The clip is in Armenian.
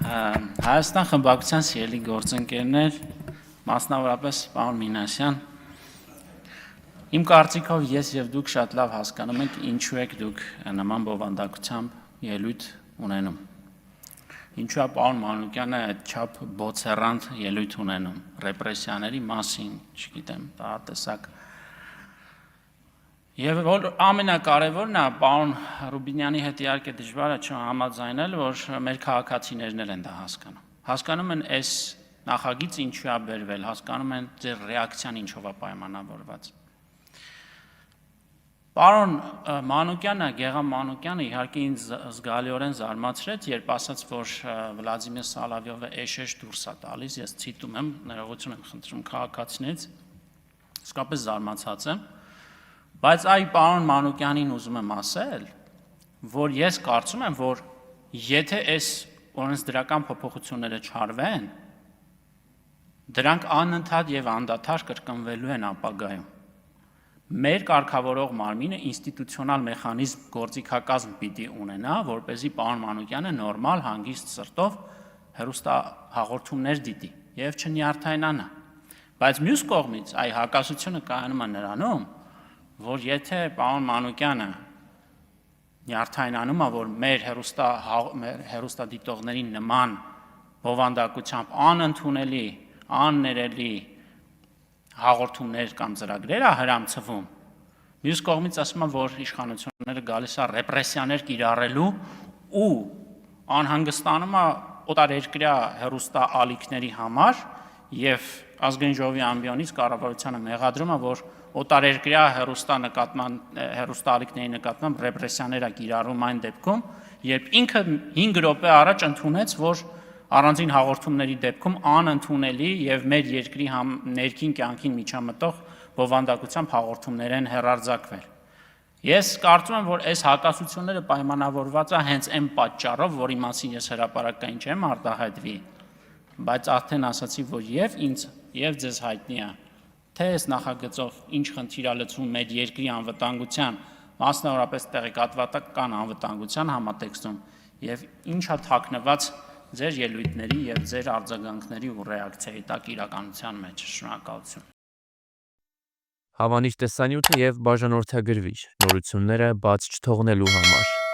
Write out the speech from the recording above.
Հայաստան խմբակցության սիրելի գործընկերներ, մասնավորապես պարոն Մինասյան, իմ կարծիքով ես եւ դուք շատ լավ հասկանում եք ինչու եք դուք նման բովանդակությամբ ելույթ ունենում։ Ինչու է պարոն Մանուկյանը այդչափ բոցեռանդ ելույթ ունենում ռեպրեսիաների մասին, չգիտեմ, տարատեսակ։ Եվ որ ամենակարևորն է, պարոն Ռուբինյանի հետ իհարկե դժվար է չհամաձայնել, որ մեր քաղաքացիներն են դա հասկանում։ Հասկանում են այս նախագիծ ինչու է բերվել, հասկանում են ձեր ռեակցիան ինչով է պայմանավորված։ Պարոն Մանուկյանը, Գեգամ Մանուկյանը իհարկե ինձ զգալիորեն զարմացրեց, երբ ասաց, որ Վլադիմիր Սալավյովը էշեշ դուրս է տալիս, ես ցիտում եմ, ներողություն եմ խնդրում քաղաքացիներից, իսկապես զարմացած եմ։ Բայց այ պարոն Մանուկյանին ուզում եմ ասել, որ ես կարծում եմ, որ եթե այս օրենսդրական փոփոխությունները չարվեն, դրանք անընդհատ եւ անդադար կրկնվելու են ապագայում։ Մեր կարգավորող մարմինը ինստիտուցիոնալ մեխանիզմ գործիքակազմ պիտի ունենա, որպեսզի պարոն Մանուկյանը նորմալ հանգիստ սրտով հեռուստահաղորդումներ դիտի եւ չնյարդայնանա։ Բայց մյուս կողմից այ հակասությունը կայանում է նրանում, որ եթե պարոն Մանուկյանը նյարդայնանում է, որ մեր հեռուստադիտողների նման բովանդակությամբ անընդունելի, աններելի հաղորդումներ կամ ծրագրեր է հրամցվում, մյուս կողմից ասում է, որ իշխանությունները գալիս է ռեպրեսիաներ կիրառելու ու անհանգստանում է օտարերկրյա հեռուստա ալիքների համար եւ ազգային ժողովի ամբիոնից կառավարությանը մեղադրում է, որ օտարերկրյա հեռուստաալիքների նկատմամբ ռեպրեսիաներ է կիրառում այն դեպքում, երբ ինքը 5 րոպե առաջ ընդունեց, որ առանձին հաղորդումների դեպքում անընդունելի եւ մեր երկրի ներքին կյանքին միջամտող բովանդակությամբ հաղորդումներ են հեռարձակվել։ Ես կարծում եմ, որ այս հակասությունները պայմանավորված է հենց այն պատճառով, որի մասին ես հրապարակային չեմ արտահայտվի, բայց արդեն ասացի, որ եւ ինձ եւ ձեզ հայտնի է, թե այս նախագծով ինչ խնդիր է լուծվում մեր երկրի անվտանգության, մասնավորապես տեղեկատվական անվտանգության համատեքստում եւ ինչ է թաքնված ձեր ելույթների եւ ձեր արձագանքների ու ռեակցիայի տակ իրականության մեջ։ Շնորհակալություն։ Հավանիչ տեսանյութը եւ բաժանորդագրվիչ նորությունները բաց չթողնելու համար։